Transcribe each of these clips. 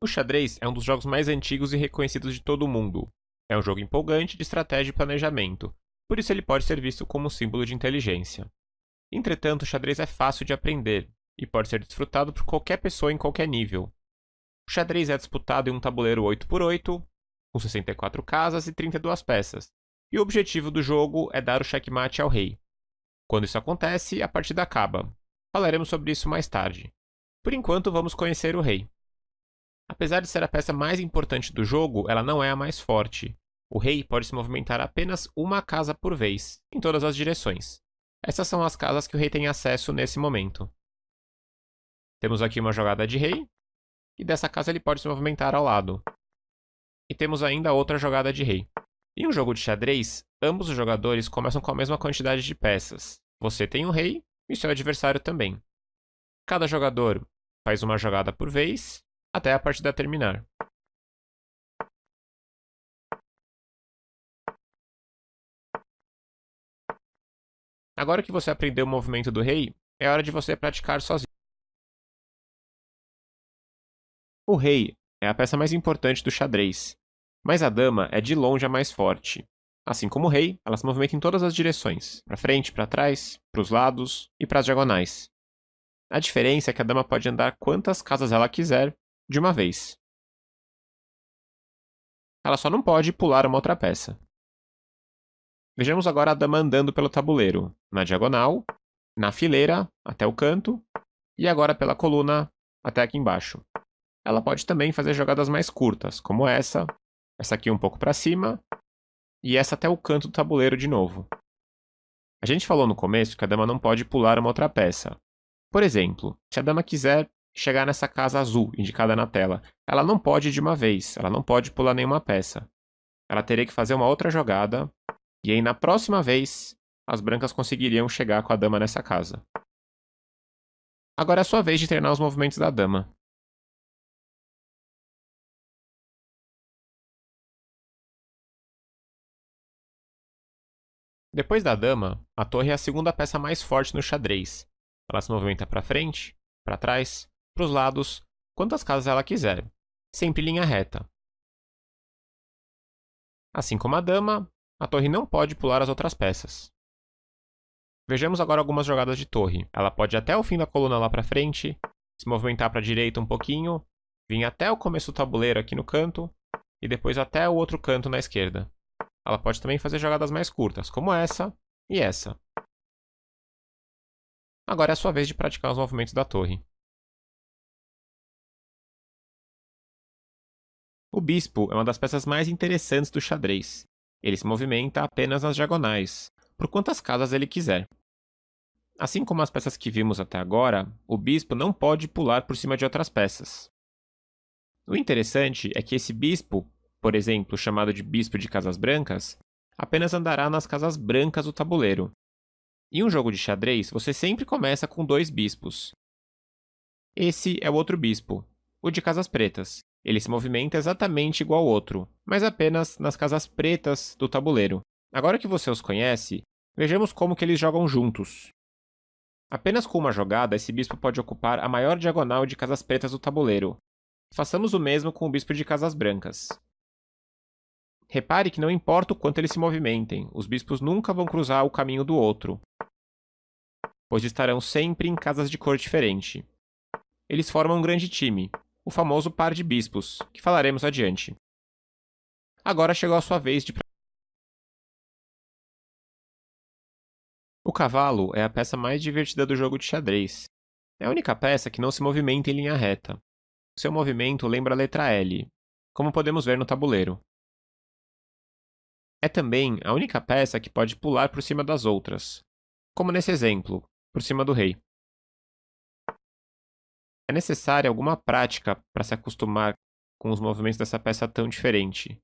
O xadrez é um dos jogos mais antigos e reconhecidos de todo o mundo. É um jogo empolgante de estratégia e planejamento, por isso ele pode ser visto como um símbolo de inteligência. Entretanto, o xadrez é fácil de aprender e pode ser desfrutado por qualquer pessoa em qualquer nível. O xadrez é disputado em um tabuleiro 8x8, com 64 casas e 32 peças, e o objetivo do jogo é dar o checkmate ao rei. Quando isso acontece, a partida acaba. Falaremos sobre isso mais tarde. Por enquanto, vamos conhecer o rei. Apesar de ser a peça mais importante do jogo, ela não é a mais forte. O rei pode se movimentar apenas uma casa por vez, em todas as direções. Essas são as casas que o rei tem acesso nesse momento. Temos aqui uma jogada de rei, e dessa casa ele pode se movimentar ao lado. E temos ainda outra jogada de rei. Em um jogo de xadrez, ambos os jogadores começam com a mesma quantidade de peças. Você tem um rei e seu adversário também. Cada jogador faz uma jogada por vez, até a partida terminar. Agora que você aprendeu o movimento do rei, é hora de você praticar sozinho. O rei é a peça mais importante do xadrez, mas a dama é de longe a mais forte. Assim como o rei, ela se movimenta em todas as direções, para frente, para trás, para os lados e para as diagonais. A diferença é que a dama pode andar quantas casas ela quiser de uma vez. Ela só não pode pular uma outra peça. Vejamos agora a dama andando pelo tabuleiro, na diagonal, na fileira, até o canto, e agora pela coluna, até aqui embaixo. Ela pode também fazer jogadas mais curtas, como essa aqui um pouco para cima, e essa até o canto do tabuleiro de novo. A gente falou no começo que a dama não pode pular uma outra peça. Por exemplo, se a dama quiser chegar nessa casa azul indicada na tela, ela não pode ir de uma vez, ela não pode pular nenhuma peça. Ela teria que fazer uma outra jogada, e aí na próxima vez, as brancas conseguiriam chegar com a dama nessa casa. Agora é a sua vez de treinar os movimentos da dama. Depois da dama, a torre é a segunda peça mais forte no xadrez. Ela se movimenta para frente, para trás, para os lados, quantas casas ela quiser, sempre em linha reta. Assim como a dama, a torre não pode pular as outras peças. Vejamos agora algumas jogadas de torre. Ela pode ir até o fim da coluna lá para frente, se movimentar para a direita um pouquinho, vir até o começo do tabuleiro aqui no canto, e depois até o outro canto na esquerda. Ela pode também fazer jogadas mais curtas, como essa e essa. Agora é a sua vez de praticar os movimentos da torre. O bispo é uma das peças mais interessantes do xadrez. Ele se movimenta apenas nas diagonais, por quantas casas ele quiser. Assim como as peças que vimos até agora, o bispo não pode pular por cima de outras peças. O interessante é que esse bispo, por exemplo, chamado de bispo de casas brancas, apenas andará nas casas brancas do tabuleiro. Em um jogo de xadrez, você sempre começa com dois bispos. Esse é o outro bispo, o de casas pretas. Ele se movimenta exatamente igual ao outro, mas apenas nas casas pretas do tabuleiro. Agora que você os conhece, vejamos como que eles jogam juntos. Apenas com uma jogada, esse bispo pode ocupar a maior diagonal de casas pretas do tabuleiro. Façamos o mesmo com o bispo de casas brancas. Repare que não importa o quanto eles se movimentem, os bispos nunca vão cruzar o caminho do outro, pois estarão sempre em casas de cor diferente. Eles formam um grande time, o famoso par de bispos, que falaremos adiante. Agora chegou a sua vez de... O cavalo é a peça mais divertida do jogo de xadrez. É a única peça que não se movimenta em linha reta. Seu movimento lembra a letra L, como podemos ver no tabuleiro. É também a única peça que pode pular por cima das outras, como nesse exemplo, por cima do rei. É necessária alguma prática para se acostumar com os movimentos dessa peça tão diferente.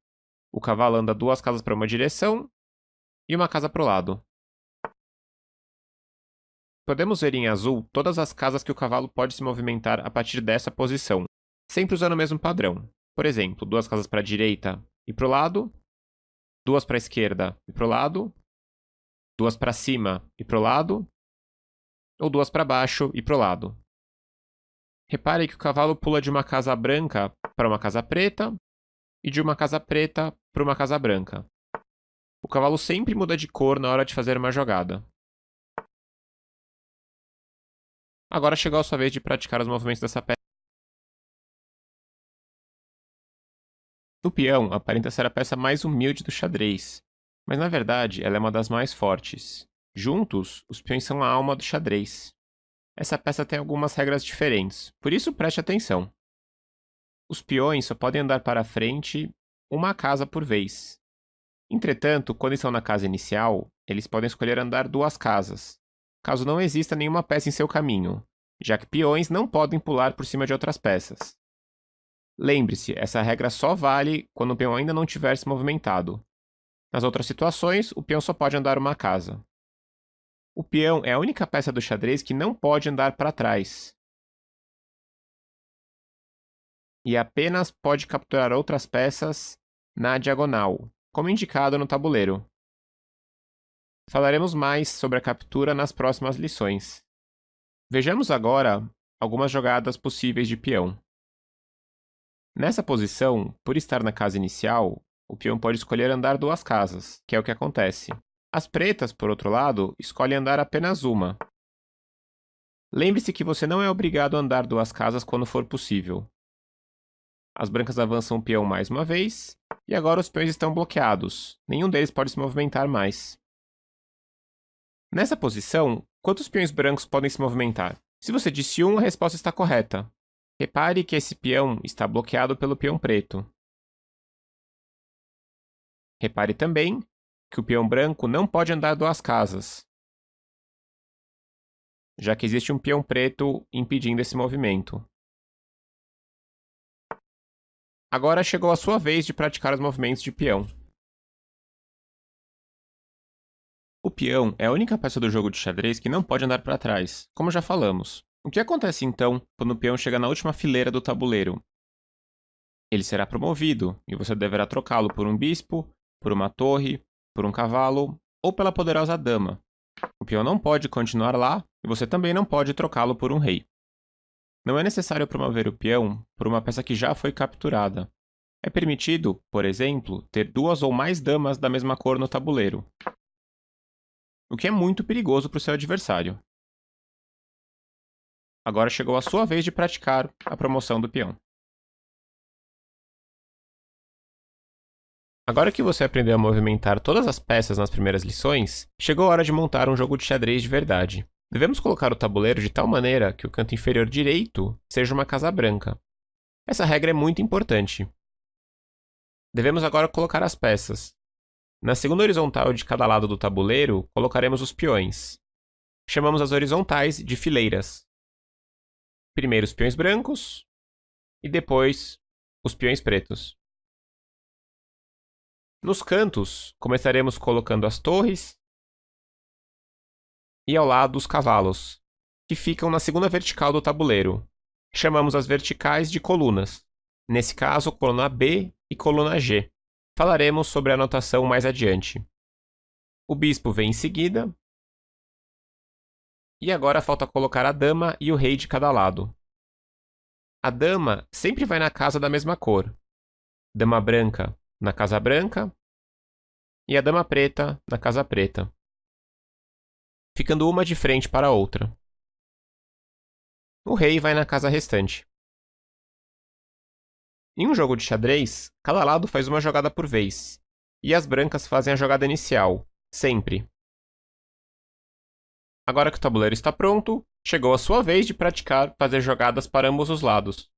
O cavalo anda duas casas para uma direção e uma casa para o lado. Podemos ver em azul todas as casas que o cavalo pode se movimentar a partir dessa posição, sempre usando o mesmo padrão. Por exemplo, duas casas para a direita e para o lado, duas para a esquerda e para o lado, duas para cima e para o lado, ou duas para baixo e para o lado. Repare que o cavalo pula de uma casa branca para uma casa preta e de uma casa preta para uma casa branca. O cavalo sempre muda de cor na hora de fazer uma jogada. Agora chegou a sua vez de praticar os movimentos dessa peça. O peão aparenta ser a peça mais humilde do xadrez, mas na verdade ela é uma das mais fortes. Juntos, os peões são a alma do xadrez. Essa peça tem algumas regras diferentes, por isso preste atenção. Os peões só podem andar para frente uma casa por vez. Entretanto, quando estão na casa inicial, eles podem escolher andar 2 casas, caso não exista nenhuma peça em seu caminho, já que peões não podem pular por cima de outras peças. Lembre-se, essa regra só vale quando o peão ainda não tiver se movimentado. Nas outras situações, o peão só pode andar uma casa. O peão é a única peça do xadrez que não pode andar para trás. E apenas pode capturar outras peças na diagonal, como indicado no tabuleiro. Falaremos mais sobre a captura nas próximas lições. Vejamos agora algumas jogadas possíveis de peão. Nessa posição, por estar na casa inicial, o peão pode escolher andar 2 casas, que é o que acontece. As pretas, por outro lado, escolhem andar apenas uma. Lembre-se que você não é obrigado a andar 2 casas quando for possível. As brancas avançam o peão mais uma vez, e agora os peões estão bloqueados. Nenhum deles pode se movimentar mais. Nessa posição, quantos peões brancos podem se movimentar? Se você disse 1, a resposta está correta. Repare que esse peão está bloqueado pelo peão preto. Repare também que o peão branco não pode andar 2 casas, já que existe um peão preto impedindo esse movimento. Agora chegou a sua vez de praticar os movimentos de peão. O peão é a única peça do jogo de xadrez que não pode andar para trás, como já falamos. O que acontece então quando o peão chega na última fileira do tabuleiro? Ele será promovido e você deverá trocá-lo por um bispo, por uma torre, por um cavalo ou pela poderosa dama. O peão não pode continuar lá e você também não pode trocá-lo por um rei. Não é necessário promover o peão por uma peça que já foi capturada. É permitido, por exemplo, ter 2 ou mais damas da mesma cor no tabuleiro, o que é muito perigoso para o seu adversário. Agora chegou a sua vez de praticar a promoção do peão. Agora que você aprendeu a movimentar todas as peças nas primeiras lições, chegou a hora de montar um jogo de xadrez de verdade. Devemos colocar o tabuleiro de tal maneira que o canto inferior direito seja uma casa branca. Essa regra é muito importante. Devemos agora colocar as peças. Na segunda horizontal de cada lado do tabuleiro, colocaremos os peões. Chamamos as horizontais de fileiras. Primeiro os peões brancos e depois os peões pretos. Nos cantos, começaremos colocando as torres e ao lado os cavalos, que ficam na segunda vertical do tabuleiro. Chamamos as verticais de colunas. Nesse caso, coluna B e coluna G. Falaremos sobre a anotação mais adiante. O bispo vem em seguida. E agora falta colocar a dama e o rei de cada lado. A dama sempre vai na casa da mesma cor. Dama branca na casa branca e a dama preta na casa preta, ficando uma de frente para a outra. O rei vai na casa restante. Em um jogo de xadrez, cada lado faz uma jogada por vez, e as brancas fazem a jogada inicial, sempre. Agora que o tabuleiro está pronto, chegou a sua vez de praticar fazer jogadas para ambos os lados.